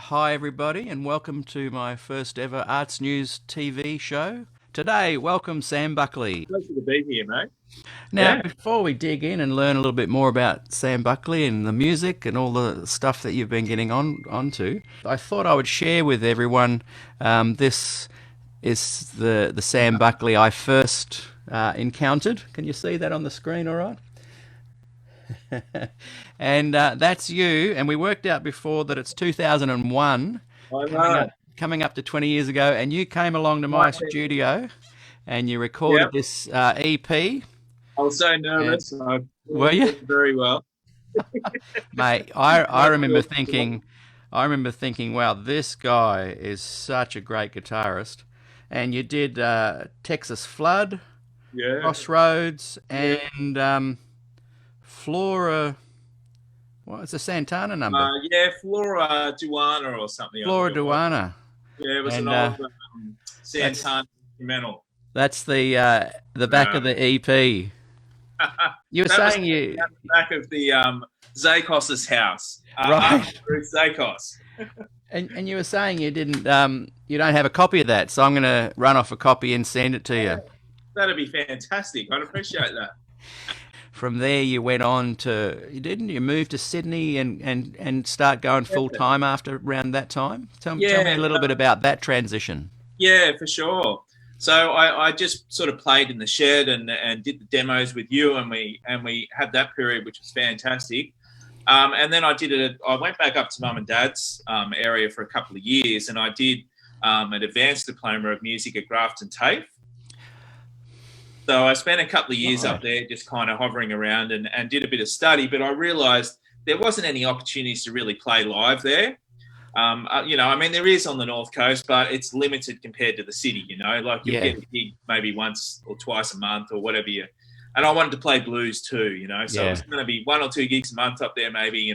Hi everybody and welcome to my first ever Arts News TV show. Today, welcome Sam Buckley. Pleasure to be here, mate. Now, Yeah. before we dig in and learn a little bit more about Sam Buckley and the music and all the stuff that you've been getting onto, I thought I would share with everyone this is the Sam Buckley I first encountered. Can you see that on the screen all right? And that's you. And we worked out before that it's 2001, I coming know. up coming up to 20 years ago. And you came along to my Mate, studio, and you recorded yep. this EP. I was so And nervous. I were performed you, it very well. mate? I Hopefully remember it was thinking, wow, this guy is such a great guitarist. And you did Texas Flood, yeah. Crossroads, Yeah. and Flora. Well, it's a Santana number. Yeah, Flora Duana or something, I think Flora it was. Duana, Yeah, it was an and old that's Santana instrumental. that's the back Uh, of the EP. You were that was saying you at the back of the Zakos's house. right, Ruth Zakos. and you were saying you didn't you don't have a copy of that, so I'm going to run off a copy and send it to Yeah, you. that'd be fantastic. I'd appreciate that. From there, you went on to you moved to Sydney and start going full Yeah. time after around that time. Tell me Yeah. a little bit about that transition. Yeah, for sure. So I just sort of played in the shed and did the demos with you, and we had that period, which was fantastic. And then I went back up to mum and dad's area for a couple of years, and I did an advanced diploma of music at Grafton TAFE. So I spent a couple of years up Right. there just kind of hovering around and did a bit of study, but I realised there wasn't any opportunities to really play live there. I mean, there is on the North Coast, but it's limited compared to the city, like you'll Yeah. get a gig maybe once or twice a month or whatever and I wanted to play blues too, so it Yeah. was going to be 1 or 2 gigs a month up there maybe,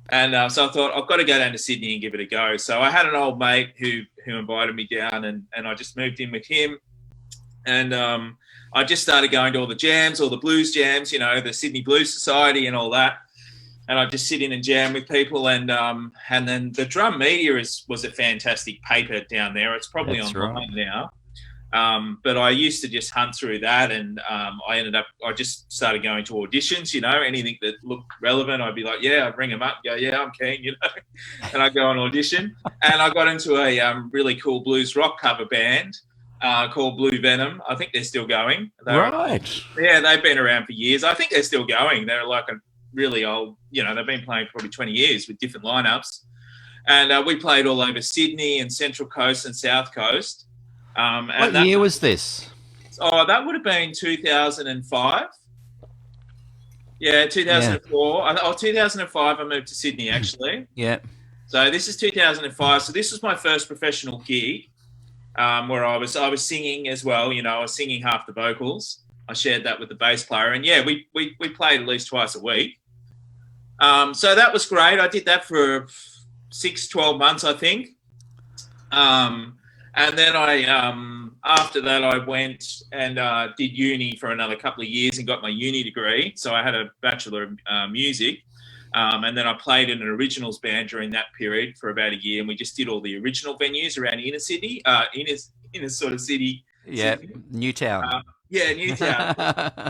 and so I thought I've got to go down to Sydney and give it a go. So I had an old mate who invited me down and I just moved in with him. And I just started going to all the jams, all the blues jams, the Sydney Blues Society and all that. And I just sit in and jam with people. And then the Drum Media was a fantastic paper down there. It's probably That's right. online now. But I used to just hunt through that, and I just started going to auditions, anything that looked relevant. I'd be like, yeah, I'd ring them up, go, yeah, I'm keen, and I'd go and audition. And I got into a really cool blues rock cover band called Blue Venom. I think they're still going. Right. Yeah, they've been around for years. I think they're still going. They're like a really old, they've been playing for probably 20 years with different lineups. And we played all over Sydney and Central Coast and South Coast. What year was this? That would have been 2005. Yeah, Yeah. 2004. 2005, I moved to Sydney, actually. Yeah. So this is 2005. So this was my first professional gig where I was singing as well. I was singing half the vocals. I shared that with the bass player. And, yeah, we played at least twice a week. So that was great. I did that for 12 months, I think. And then after that, I went and did uni for another couple of years and got my uni degree. So I had a Bachelor of Music. And then I played in an originals band during that period for about a year. And we just did all the original venues around inner Sydney, inner sort of city. Yeah. Sydney. Newtown. Yeah, Newtown.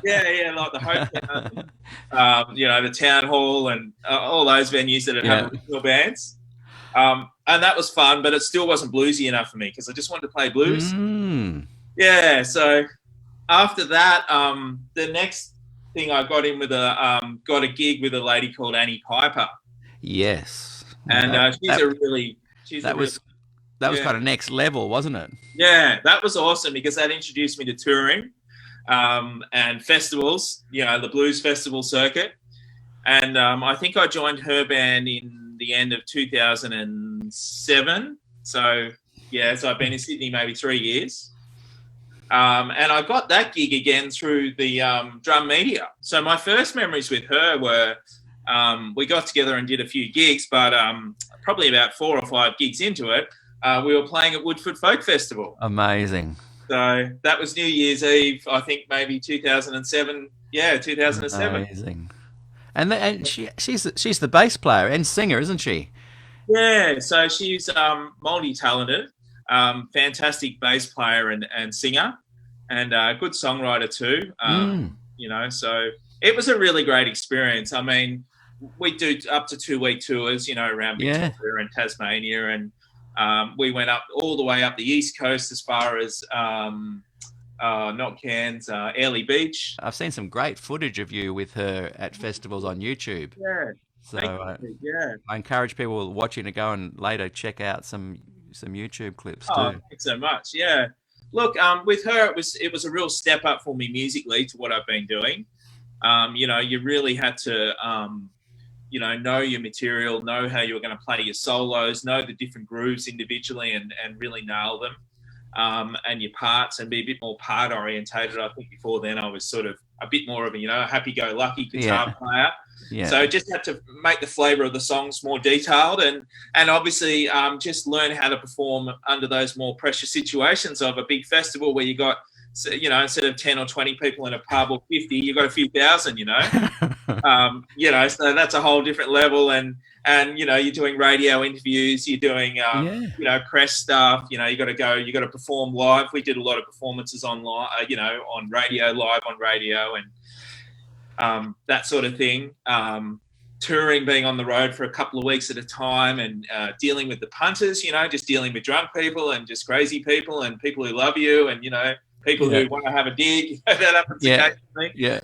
Yeah, like the Hotel, the Town Hall and all those venues that have original bands. And that was fun, but it still wasn't bluesy enough for me because I just wanted to play blues. Mm. Yeah, so after that, the next thing I got in with got a gig with a lady called Annie Piper, Yes. and That was kind of next level, wasn't it? yeah, that was awesome because that introduced me to touring and festivals, the blues festival circuit, and I think I joined her band in the end of 2007. So I've been in Sydney maybe 3 years. And I got that gig again through the Drum Media. So my first memories with her were we got together and did a few gigs, but probably about 4 or 5 gigs into it, we were playing at Woodford Folk Festival. Amazing. So that was New Year's Eve, I think maybe 2007. Yeah, 2007. Amazing. And she's the bass player and singer, isn't she? Yeah, so she's multi-talented, fantastic bass player and singer, and good songwriter too. Mm. So it was a really great experience. I mean, we do up to 2 week tours, around Yeah. Victoria and Tasmania, and we went up all the way up the east coast as far as not Cairns, Airlie Beach. I've seen some great footage of you with her at festivals on YouTube. Yeah, So thank you. Yeah. I encourage people watching to go and later check out some YouTube clips Oh, too. thanks so much. Yeah. Look, with her, it was a real step up for me musically to what I've been doing. You really had to, know your material, know how you were going to play your solos, know the different grooves individually, and really nail them. And your parts, and be a bit more part orientated. I think before then I was sort of a bit more of a happy-go-lucky guitar player. Yeah. So just had to make the flavour of the songs more detailed, and obviously just learn how to perform under those more pressure situations of a big festival where you got, instead of 10 or 20 people in a pub or 50, you got a few thousand. So that's a whole different level, and you're doing radio interviews, you're doing press stuff. You got to perform live. We did a lot of performances online, on radio, live on radio, and that sort of thing. Touring, being on the road for a couple of weeks at a time, and dealing with the punters, just dealing with drunk people and just crazy people and people who love you, and people who want to have a dig. That happens occasionally. Yeah.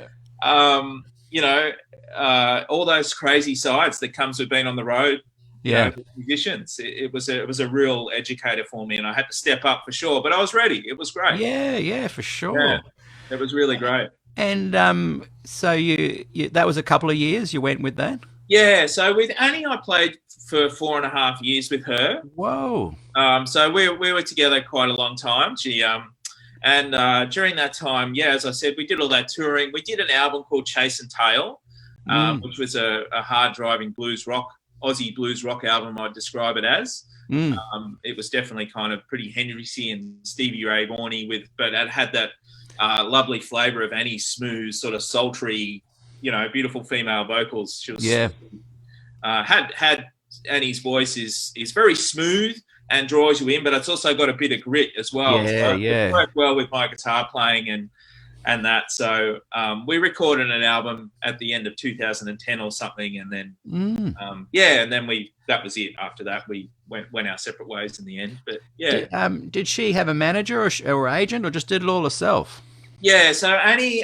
All those crazy sides that comes with being on the road. With musicians. It was a real educator for me, and I had to step up for sure. But I was ready. It was great. Yeah, for sure. Yeah, it was really great. And so you that was a couple of years you went with that? Yeah. So with Annie, I played for 4.5 years with her. Whoa. So we were together quite a long time. She and during that time, as I said, we did all that touring. We did an album called Chase and Tail, which was a hard driving Aussie blues rock album, I'd describe it as. It was definitely kind of pretty Henry and Stevie Ray Vaughan-y, but it had that lovely flavour of Annie's smooth, sort of sultry, beautiful female vocals. She was had Annie's voice is very smooth and draws you in, but it's also got a bit of grit as well. It worked well with my guitar playing and that. So we recorded an album at the end of 2010 or something, and then and then that was it. After that, we went our separate ways in the end. But did she have a manager or agent, or just did it all herself? Yeah, so Annie,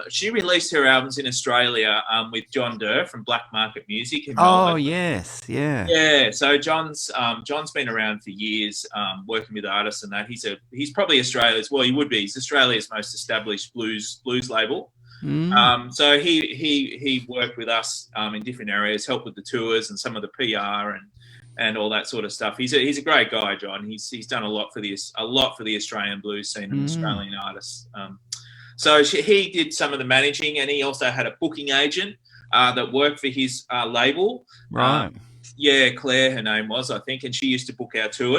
she released her albums in Australia with John Durr from Black Market Music in Melbourne. Oh yes, yeah. Yeah, so John's been around for years, working with artists and that. He's probably Australia's, well, he would be. He's Australia's most established blues label. So he worked with us in different areas, helped with the tours and some of the PR and all that sort of stuff. He's a great guy, John. He's done a lot for the Australian blues scene and Australian artists. So he did some of the managing, and he also had a booking agent that worked for his label. Right. Claire, her name was, I think, and she used to book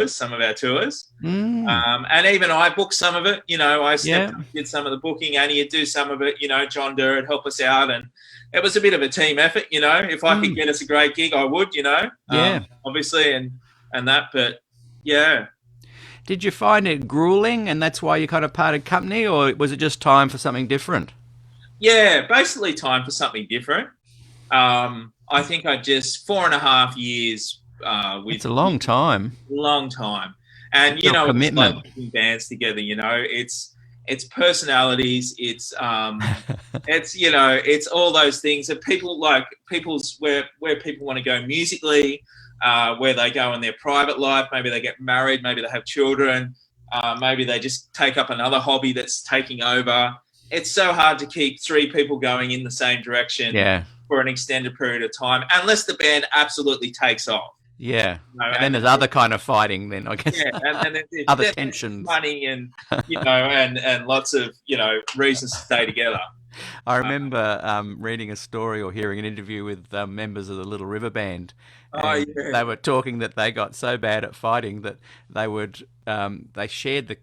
some of our tours. And even I booked some of it. I stepped up and did some of the booking. Annie would do some of it. John Durr would help us out, and it was a bit of a team effort. If I could get us a great gig, I would. Obviously, and that. But yeah. Did you find it grueling, and that's why you kind of parted company, or was it just time for something different? Yeah, basically time for something different. I think I just 4.5 years. It's a long time. Long time, and commitment. It's like putting bands together. It's personalities. It's it's all those things that people's where people want to go musically. Where they go in their private life, maybe they get married, maybe they have children, maybe they just take up another hobby that's taking over. It's so hard to keep three people going in the same direction for an extended period of time, unless the band absolutely takes off. Yeah, and then there's other kind of fighting. Then I guess. Yeah, and then there's other tensions, money, and and lots of reasons to stay together. I remember reading a story or hearing an interview with members of the Little River Band, Oh and yeah, they were talking that they got so bad at fighting that they shared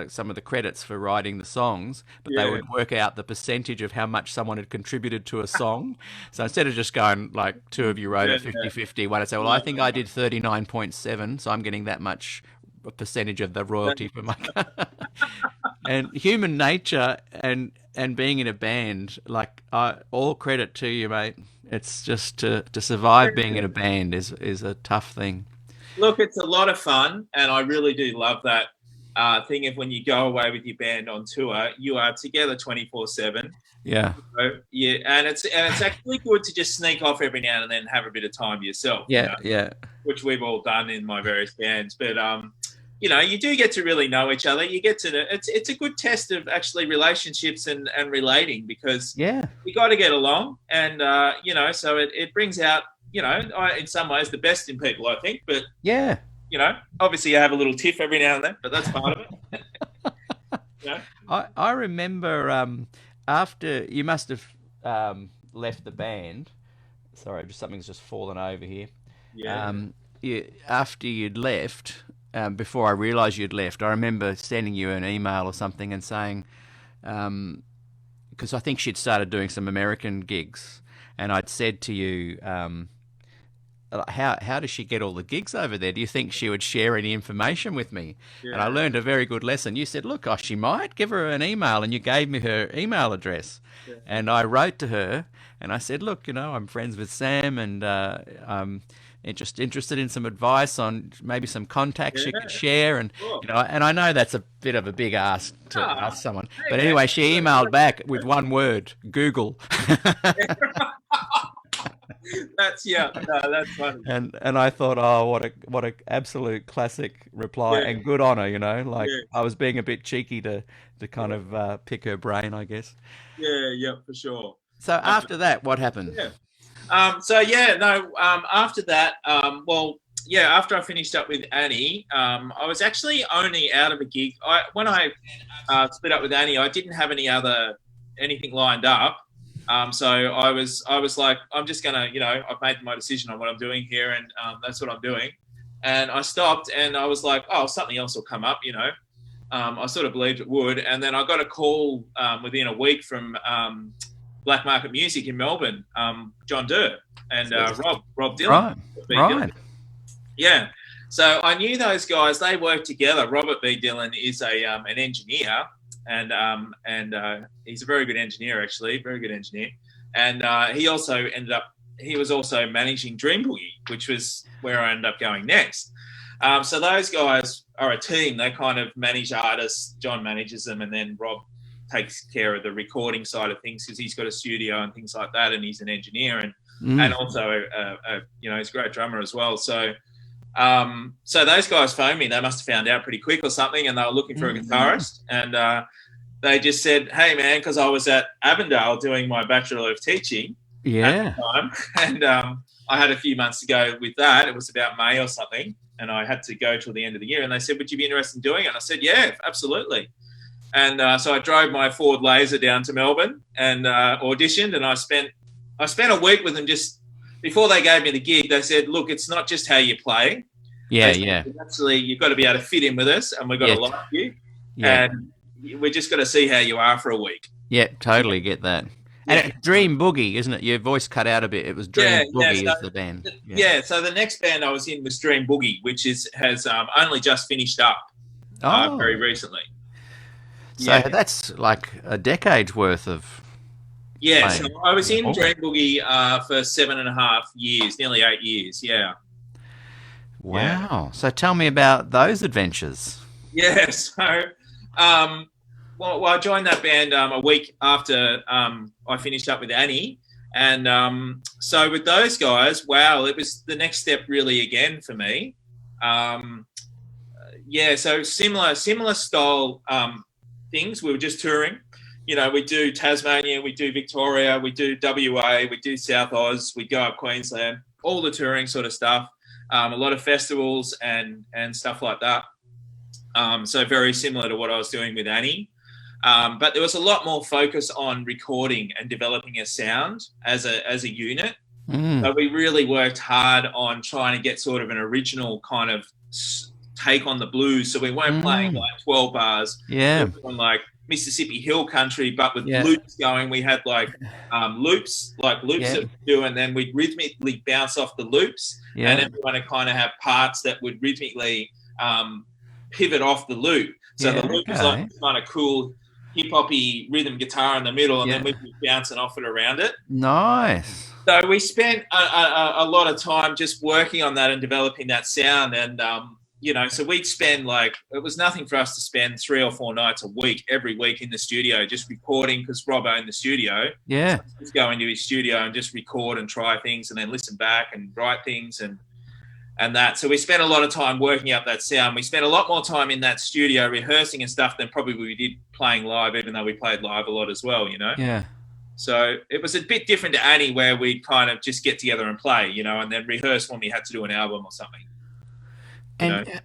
some of the credits for writing the songs, but they yeah, would work out the percentage of how much someone had contributed to a song. So instead of just going like two of you wrote yeah, it 50-50, one would say, well, I think I did 39.7, so I'm getting that much a percentage of the royalty for my. And human nature and being in a band, like all credit to you, mate. It's just to survive being in a band is a tough thing. Look, it's a lot of fun, and I really do love that thing of when you go away with your band on tour, you are together 24/7. Yeah, Yeah, and it's actually good to just sneak off every now and then and have a bit of time to yourself, yeah, yeah, which we've all done in my various bands. But you do get to really know each other. You get to it's a good test of actually relationships and relating, because yeah, you got to get along, and so it brings out in some ways the best in people, I think. But yeah. obviously you have a little tiff every now and then, but that's part of it. you know? I remember after you must have left the band. Sorry, something's just fallen over here. Yeah. After you'd left, before I realised you'd left, I remember sending you an email or something and saying, because I think she'd started doing some American gigs, and I'd said to you, how does she get all the gigs over there? Do you think she would share any information with me? And I Yeah. learned a very good lesson. You said, look, she might give her an email, and you gave me her email address. Yeah. And I wrote to her, and I said, look, I'm friends with Sam, and I'm interested in some advice on maybe some contacts you Yeah. could share. And Sure. and I know that's a bit of a big ask to Ah, ask someone. hey, But man. anyway, she emailed back with one word: Google. That's that's funny. And I thought, oh, what a absolute classic reply, Yeah. and good on her, like Yeah. I was being a bit cheeky to kind of pick her brain, I guess. Yeah. Yeah. For sure. So after that, what happened? Yeah. After that, after I finished up with Annie, I was actually only out of a gig. When I split up with Annie, I didn't have anything lined up. So I was like, I'm just gonna, I've made my decision on what I'm doing here, and that's what I'm doing. And I stopped, and I was like, oh, something else will come up. I sort of believed it would, and then I got a call within a week from Black Market Music in Melbourne, John Durr and Rob Dylan. Right. Yeah. So I knew those guys. They worked together. Robert B. Dylan is an engineer, and he's a very good engineer, actually, very good engineer. And he was also managing Dream Boogie, which was where I ended up going next. So those guys are a team. They kind of manage artists. John manages them, and then Rob takes care of the recording side of things, because he's got a studio and things like that, and he's an engineer and also he's a great drummer as well. So those guys phoned me. They must have found out pretty quick or something, and they were looking for a guitarist. And they just said, "Hey, man," because I was at Avondale doing my Bachelor of Teaching at the time, and I had a few months to go with that. It was about May or something, and I had to go till the end of the year. And they said, "Would you be interested in doing it?" And I said, "Yeah, absolutely." And so I drove my Ford Laser down to Melbourne and auditioned, and I spent a week with them. Just before they gave me the gig, they said, "Look, it's not just how you play. Actually, you've got to be able to fit in with us, and we've got to like you, and we're just got to see how you are for a week." Yeah, totally get that. And it's Dream Boogie, isn't it? Your voice cut out a bit. It was Dream Boogie is the band. So the next band I was in was Dream Boogie, which has only just finished up very recently. So that's like a decade's worth of. Yeah, so I was in Dream Boogie for 7.5 years, nearly 8 years. Yeah. Wow. Yeah. So tell me about those adventures. Yeah. So, I joined that band a week after I finished up with Annie, and so with those guys, wow, it was the next step really again for me. So similar style things. We were just touring. We do Tasmania, we do Victoria, we do WA, we do South Oz, we go up Queensland, all the touring sort of stuff, a lot of festivals and stuff like that. So very similar to what I was doing with Annie. But there was a lot more focus on recording and developing a sound as a unit. So we really worked hard on trying to get sort of an original kind of take on the blues. So we weren't playing like 12 bars. Yeah. On like Mississippi Hill country, but with Yeah. loops going. We had like loops that we do, and then we'd rhythmically bounce off the loops. Yeah. And then we want to kind of have parts that would rhythmically pivot off the loop. So the loop is like kind of cool hip-hoppy rhythm guitar in the middle, and then we'd be bouncing off it around it. Nice. So we spent a lot of time just working on that and developing that sound. And, so we'd spend it was nothing for us to spend 3 or 4 nights a week, every week in the studio, just recording, because Rob owned the studio. Yeah. So he'd go into his studio and just record and try things and then listen back and write things and that. So we spent a lot of time working up that sound. We spent a lot more time in that studio rehearsing and stuff than probably we did playing live, even though we played live a lot as well, Yeah. So it was a bit different to Annie, where we'd kind of just get together and play, and then rehearse when we had to do an album or something. And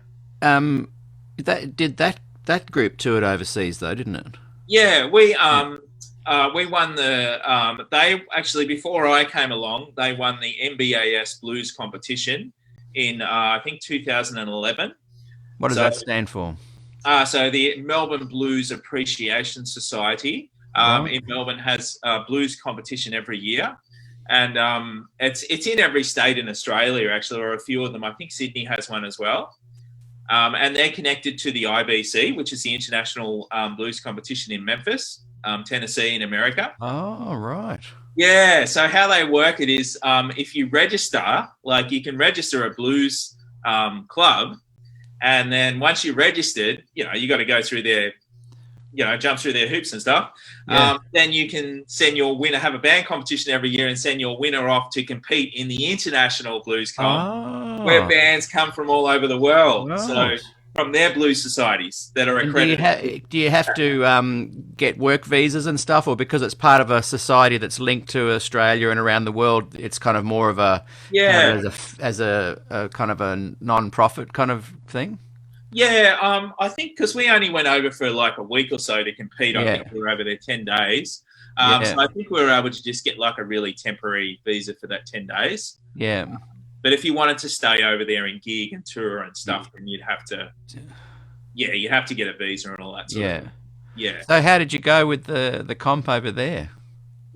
that group toured overseas though, didn't it? Yeah, we won the they actually, before I came along, they won the MBAS Blues competition in I think 2011. What does that stand for? So the Melbourne Blues Appreciation Society in Melbourne has a blues competition every year, and it's in every state in Australia actually, or a few of them. I think Sydney has one as well, and they're connected to the IBC, which is the International Blues Competition in Memphis, Tennessee, in America. Oh, right. Yeah, so how they work it is, if you register, you can register a blues club, and then once you're registered, you got to go through their, jump through their hoops and stuff. Yeah. Then you can send your winner, have a band competition every year, and send your winner off to compete in the International Blues Comp, where bands come from all over the world. Right. So from their blues societies that are accredited. Do you have to get work visas and stuff, or because it's part of a society that's linked to Australia and around the world, it's kind of more of a as a kind of a non-profit kind of thing? Yeah, I think because we only went over for a week or so to compete. I think we were over there 10 days. So I think we were able to just get a really temporary visa for that 10 days. Yeah. But if you wanted to stay over there and gig and tour and stuff, then you'd have to, you have to get a visa and all that sort of thing. Yeah. So how did you go with the comp over there?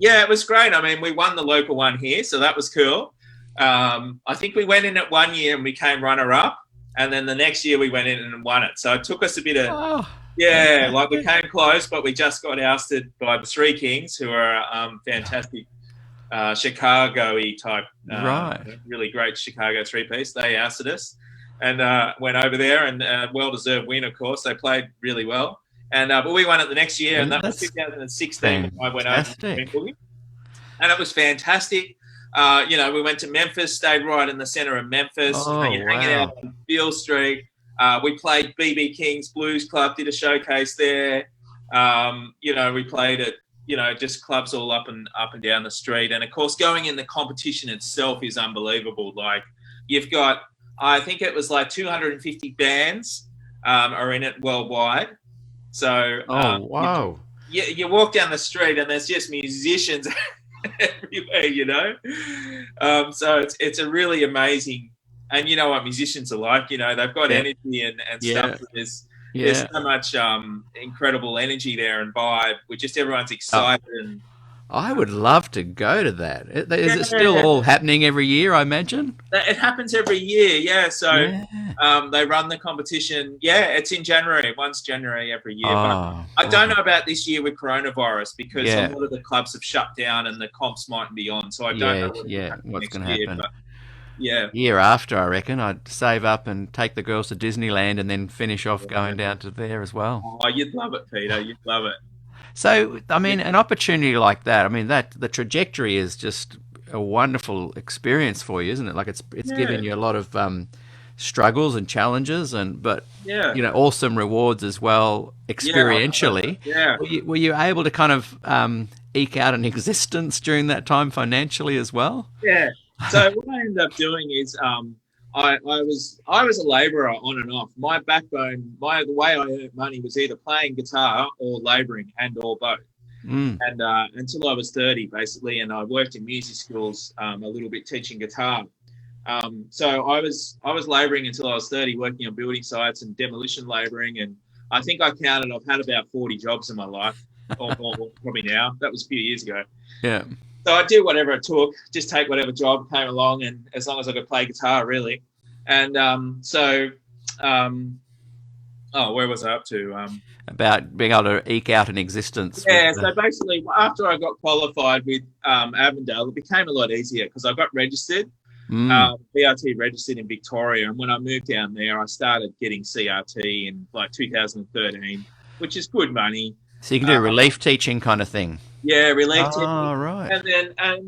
Yeah, it was great. I mean, we won the local one here, so that was cool. I think we went in it one year and we came runner-up, and then the next year we went in and won it. So it took us a bit of, we came close, but we just got ousted by the Three Kings, who are fantastic. Chicago-y type, really great Chicago three-piece. They ousted us and went over there, and well-deserved win, of course. They played really well. And but we won it the next year, and that was 2016 when I went over to Buckley. And it was fantastic. We went to Memphis, stayed right in the center of Memphis. Hanging out on Beale Street. We played BB King's Blues Club, did a showcase there. We played at just clubs all up and down the street. And of course, going in the competition itself is unbelievable. You've got, I think it was 250 bands are in it worldwide. So, wow. You walk down the street and there's just musicians everywhere, So it's a really amazing, and you know what musicians are like, they've got energy and stuff. There's so much incredible energy there and vibe. Everyone's excited. And I would love to go to that. Is it still all happening every year, I imagine? It happens every year, yeah. So they run the competition. Yeah, it's in January. Once January every year. But I don't know about this year with coronavirus, because a lot of the clubs have shut down and the comps mightn't be on. So I don't know what's going to happen. But year after, I reckon I'd save up and take the girls to Disneyland and then finish off going down to there as well. Oh, you'd love it, Peter. You'd love it. So, I mean, an opportunity like that, I mean, the trajectory is just a wonderful experience for you, isn't it? It's given you a lot of struggles and challenges, but awesome rewards as well experientially. Yeah. Were you able to kind of eke out an existence during that time financially as well? Yeah. So what I ended up doing is I was a labourer on and off. My backbone, the way I earned money was either playing guitar or labouring, and or both. Mm. And until I was 30, basically, and I worked in music schools a little bit teaching guitar. So I was labouring until I was 30, working on building sites and demolition labouring. And I think I counted, I've had about 40 jobs in my life, or more probably now. That was a few years ago. Yeah. So I do whatever it took, just take whatever job came along, and as long as I could play guitar, really. And where was I up to? About being able to eke out an existence. Yeah, so basically, after I got qualified with Avondale, it became a lot easier because I got registered, BRT registered in Victoria. And when I moved down there, I started getting CRT in like 2013, which is good money. So you can do relief teaching kind of thing. Yeah, relief teaching. Oh, right. And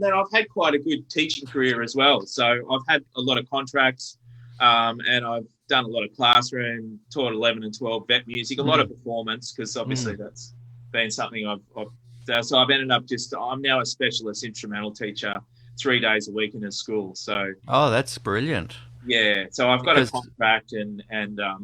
then I've had quite a good teaching career as well. So I've had a lot of contracts, and I've done a lot of classroom, taught 11 and 12 vet music, a lot of performance, because obviously that's been something I've done. So I've ended up I'm now a specialist instrumental teacher 3 days a week in a school. So that's brilliant. Yeah, so I've got a contract, and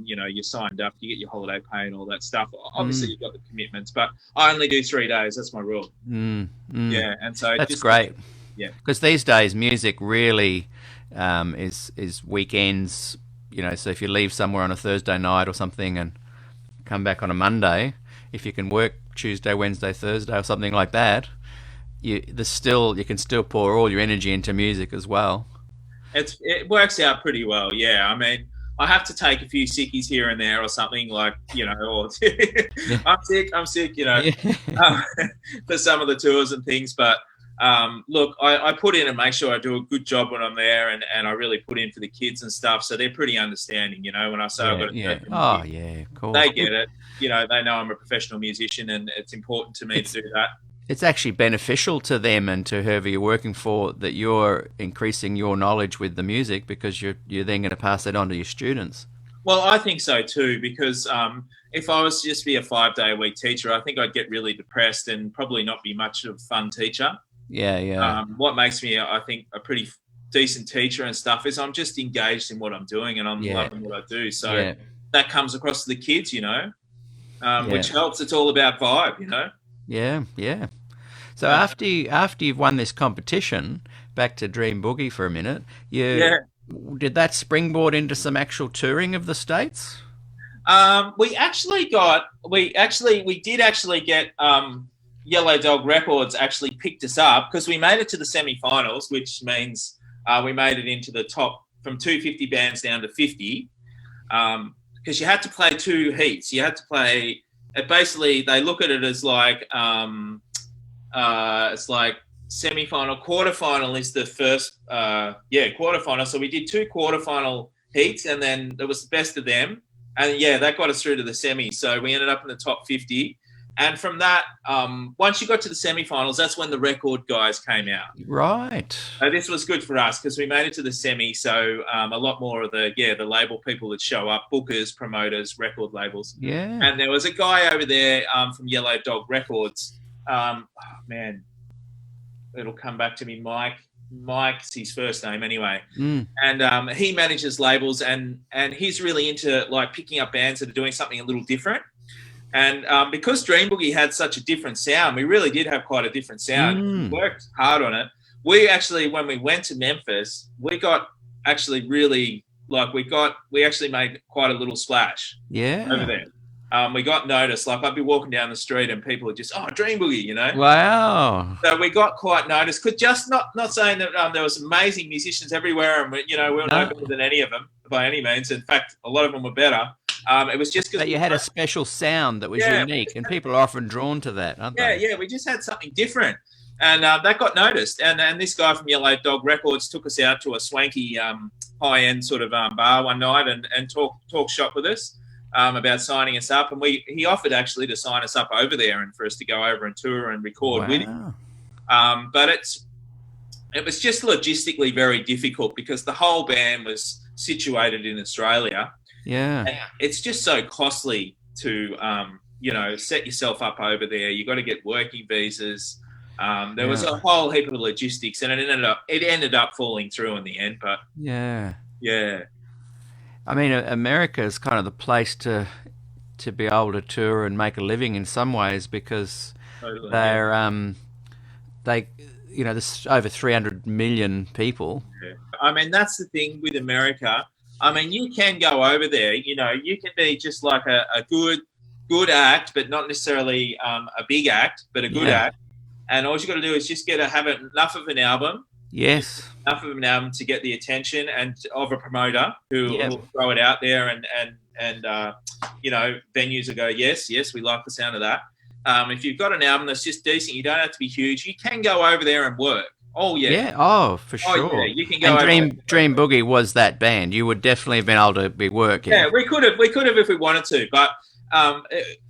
you're signed up, you get your holiday pay and all that stuff. Obviously, you've got the commitments, but I only do 3 days. That's my rule. Yeah, and so that's great. Yeah, because these days music really is weekends. So if you leave somewhere on a Thursday night or something and come back on a Monday, if you can work Tuesday, Wednesday, Thursday, or something like that, you can still pour all your energy into music as well. It works out pretty well, yeah. I mean, I have to take a few sickies here and there or something, like, or I'm sick, for some of the tours and things. But look, I put in and make sure I do a good job when I'm there, and I really put in for the kids and stuff. So they're pretty understanding, when I say I've got to cool. They get it. They know I'm a professional musician, and it's important to me to do that. It's actually beneficial to them and to whoever you're working for that you're increasing your knowledge with the music, because you're then going to pass that on to your students. Well, I think so too, because if I was to just be a 5-day-a-week teacher, I think I'd get really depressed and probably not be much of a fun teacher. Yeah. What makes me, I think, a pretty decent teacher and stuff is I'm just engaged in what I'm doing, and I'm loving what I do. So that comes across to the kids, which helps. It's all about vibe, Yeah. So after you've won this competition, back to Dream Boogie for a minute, did that springboard into some actual touring of the States? We did actually get Yellow Dog Records actually picked us up, because we made it to the semi-finals, which means we made it into the top from 250 bands down to 50, because you had to play 2 heats. You had to play. Basically, they look at it as like it's like semi-final, quarterfinal is the first. Quarterfinal. So we did 2 quarterfinal heats, and then there was the best of them, and that got us through to the semi. So we ended up in the top 50. And from that, once you got to the semi-finals, that's when the record guys came out. Right. So this was good for us because we made it to the semi. So a lot more of the label people would show up, bookers, promoters, record labels. Yeah. And there was a guy over there from Yellow Dog Records. It'll come back to me, Mike. Mike's his first name anyway. And he manages labels, and he's really into like picking up bands that are doing something a little different. And because Dream Boogie had such a different sound, we really did have quite a different sound. We worked hard on it. We actually, when we went to Memphis, we got actually really, we actually made quite a little splash over there. We got noticed. Like, I'd be walking down the street and people would just, Dream Boogie, Wow. So we got quite noticed. Could just not saying that there was amazing musicians everywhere, and we were no better than any of them by any means. In fact, a lot of them were better. It was just because you had a special sound that was unique, and people are often drawn to that, aren't they? Yeah, we just had something different, and that got noticed. And this guy from Yellow Dog Records took us out to a swanky, high-end sort of bar one night and talk shop with us about signing us up. And he offered actually to sign us up over there and for us to go over and tour and record with him. But it was just logistically very difficult because the whole band was situated in Australia. Yeah. And it's just so costly to, set yourself up over there. You got to get working visas. There was a whole heap of logistics, and it ended up falling through in the end. But Yeah, I mean, America is kind of the place to be able to tour and make a living in some ways because totally. Yeah. they're they you know there's over 300 million people. Yeah. I mean, that's the thing with America. I mean, you can go over there. You know, you can be just like a good act, but not necessarily a big act, but a good Yeah. act. And all you got to do is just get to have enough of an album, Yes. enough of an album to get the attention and of a promoter Yep. who'll throw it out there, and you know, venues will go, yes, yes, we like the sound of that. If you've got an album that's just decent, you don't have to be huge. You can go over there and work. Oh yeah, Yeah. Oh, for oh yeah, sure. you can go And over there. Dream Boogie was that band. You would definitely have been able to be Yeah, working. we could have if we wanted to, but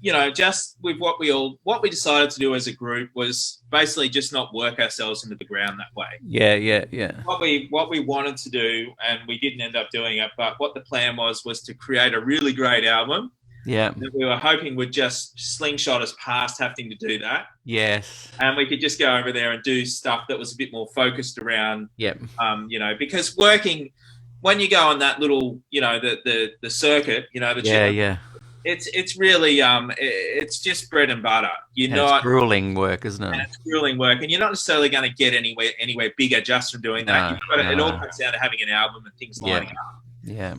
you know, just with what we decided to do as a group was basically just not work ourselves into the ground that way. Yeah. Yeah. Yeah. What we wanted to do, and we didn't end up doing it, but what the plan was to create a really great album Yeah. that we were hoping would just slingshot us past having to do that, Yes. and we could just go over there and do stuff that was a bit more focused around, Yep. you know, because working when you go on that little, you know, the circuit, you know, Yeah. Yeah. it's really it's just bread and butter. You're And not it's grueling work, isn't and it? it's grueling work, and you're not necessarily going to get anywhere bigger just from doing that. No. You've got to, it all No. comes down to having an album and things lining up. Yeah.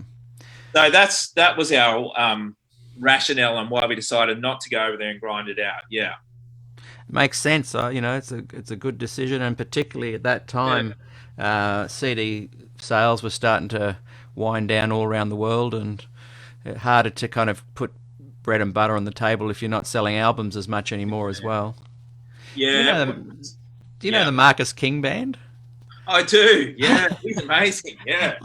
So that was our rationale on why we decided not to go over there and grind it out. Yeah, Makes sense. You know, it's a good decision, and particularly at that time, CD sales were starting to wind down all around the world, and harder to kind of put bread and butter on the table if you're not selling albums as much anymore as well. Do you yeah, know do you know the Marcus King band? I do. Yeah, he's amazing. Yeah,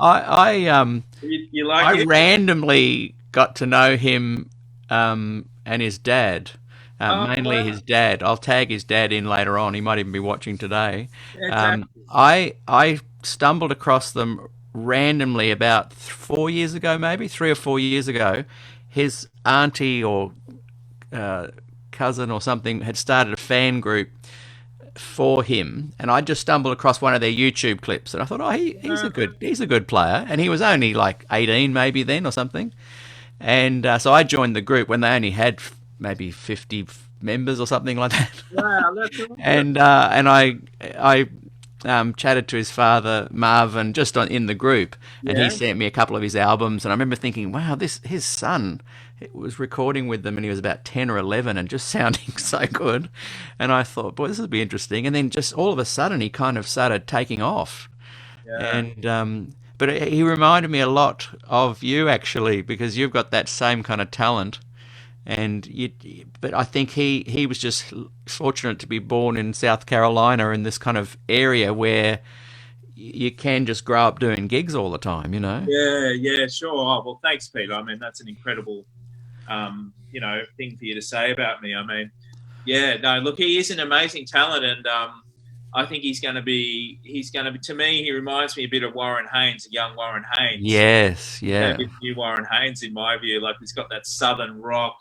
you like I it? randomly got to know him and his dad. Oh, Mainly wow. his dad. I'll tag his dad in later on. He might even be watching today. Exactly. I stumbled across them randomly about 4 years ago, maybe 3 or 4 years ago. His auntie or cousin or something had started a fan group for him, and I just stumbled across one of their YouTube clips, and I thought, oh, he's a good player, and he was only like 18 maybe then or something, and so I joined the group when they only had maybe 50 members or something like that. Wow, that's awesome. And I chatted to his father Marvin just in the group, and Yeah. he sent me a couple of his albums, and I remember thinking, wow, his son was recording with them, and he was about 10 or 11, and just sounding so good, and I thought, boy, this would be interesting, and then just all of a sudden he kind of started taking off, Yeah. and but he reminded me a lot of you actually, because you've got that same kind of talent. But I think he was just fortunate to be born in South Carolina in this kind of area where you can just grow up doing gigs all the time, you know? Yeah, yeah, sure. Oh, well, thanks, Peter. I mean, that's an incredible, you know, thing for you to say about me. I mean, yeah, no, look, he is an amazing talent, and I think he's going to be, to me, he reminds me a bit of Warren Haynes, young Warren Haynes. Yes, yeah. New Warren Haynes, in my view, like he's got that southern rock,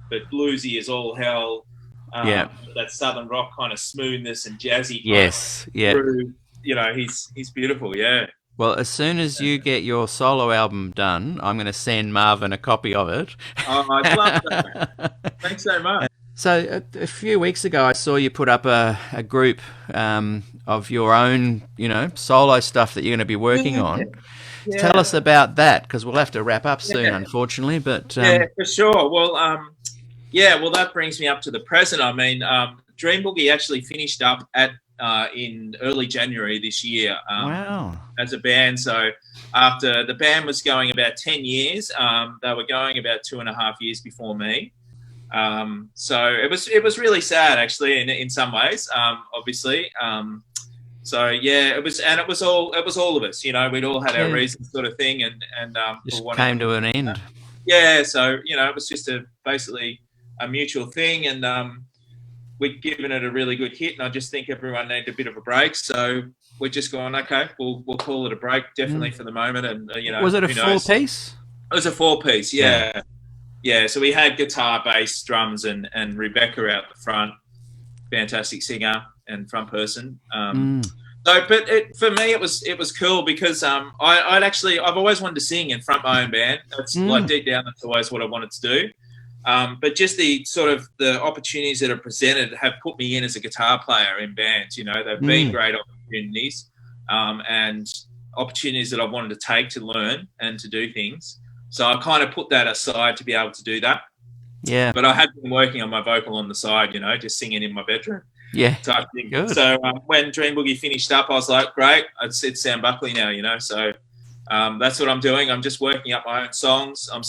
but bluesy as all hell. Yeah. That southern rock kind of smoothness and jazzy. Yes, yeah. Groove. You know, he's beautiful. Yeah. Well, as soon as you get your solo album done, I'm going to send Marvin a copy of it. Oh, I'd love that. Thanks so much. So a few weeks ago, I saw you put up a group of your own, you know, solo stuff that you're going to be working on. Yeah. Tell us about that, because we'll have to wrap up soon, unfortunately. But yeah, for sure. Well, yeah, well, that brings me up to the present. I mean, Dream Boogie actually finished up in early January this year. Wow. As a band. So after the band was going about 10 years, they were going about 2.5 years before me. So it was really sad, actually, in some ways, obviously. So yeah, it was all of us, you know, we'd all had our reasons, sort of thing, and just came to an end. Yeah, so you know, it was just basically a mutual thing, and we'd given it a really good hit, and I just think everyone needed a bit of a break, so we're just going, okay, we'll call it a break, definitely for the moment, and you know, was it a full piece? It was a 4-piece, yeah. Yeah, so we had guitar, bass, drums, and Rebecca out the front, fantastic singer and front person. So, but for me, it was cool because I've always wanted to sing and front my own band. That's like deep down, that's always what I wanted to do. But just the sort of the opportunities that are presented have put me in as a guitar player in bands. You know, they've been great opportunities and opportunities that I've wanted to take to learn and to do things. So I kind of put that aside to be able to do that. Yeah. But I have been working on my vocal on the side, you know, just singing in my bedroom. Yeah. Type thing. Good. So when Dream Boogie finished up, I was like, great, it's Sam Buckley now, you know. So that's what I'm doing. I'm just working up my own songs. I'm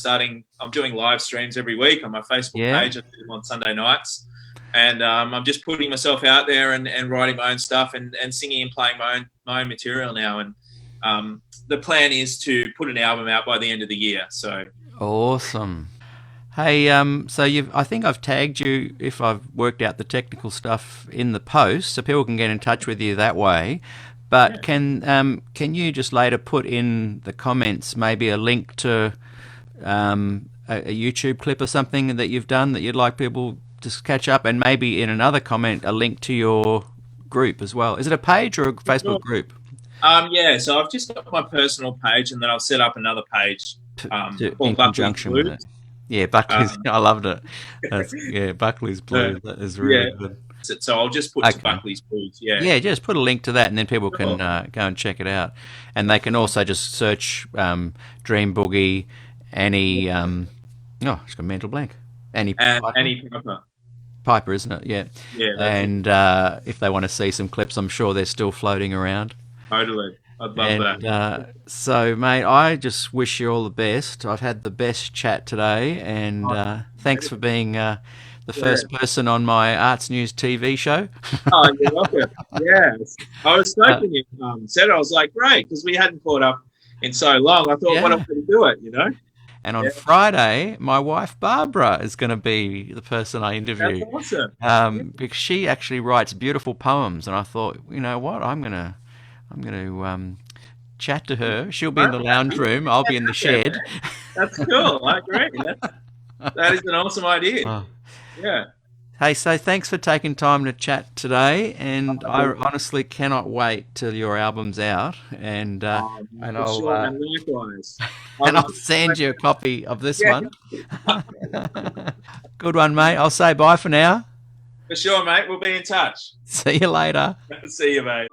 doing live streams every week on my Facebook page. I do them on Sunday nights. And I'm just putting myself out there and writing my own stuff and singing and playing my own material now. And the plan is to put an album out by the end of the year. So awesome. Hey, so I think I've tagged you, if I've worked out the technical stuff, in the post, so people can get in touch with you that way. But can you just later put in the comments maybe a link to a YouTube clip or something that you've done that you'd like people to catch up, and maybe in another comment a link to your group as well? Is it a page or a Facebook group? Yeah, so I've just got my personal page, and then I've set up another page in conjunction with it. Yeah, Buckley's. I loved it. Buckley's Blues. That is really good. So I'll just put to Buckley's Blues. Yeah. Yeah, just put a link to that, and then people can go and check it out. And they can also just search Dream Boogie, Annie. It's got a mental blank. Annie Piper, isn't it? Yeah. Yeah. And if they want to see some clips, I'm sure they're still floating around. Totally. I'd love that. So, mate, I just wish you all the best. I've had the best chat today, and thanks for being the first person on my Arts News TV show. Oh, you're welcome. Yes. I was stoked when you said it. I was like, great, because we hadn't caught up in so long. I thought, what am I going to do it, you know? And on Friday, my wife Barbara is going to be the person I interview. That's awesome. Because she actually writes beautiful poems, and I thought, you know what, I'm going to chat to her. She'll be in the lounge room. I'll be in the shed. That's cool. I agree. That is an awesome idea. Oh. Yeah. Hey, so thanks for taking time to chat today, and I honestly cannot wait till your album's out, and I'll send you a copy of this one. Good one, mate. I'll say bye for now. For sure, mate. We'll be in touch. See you later. See you, mate.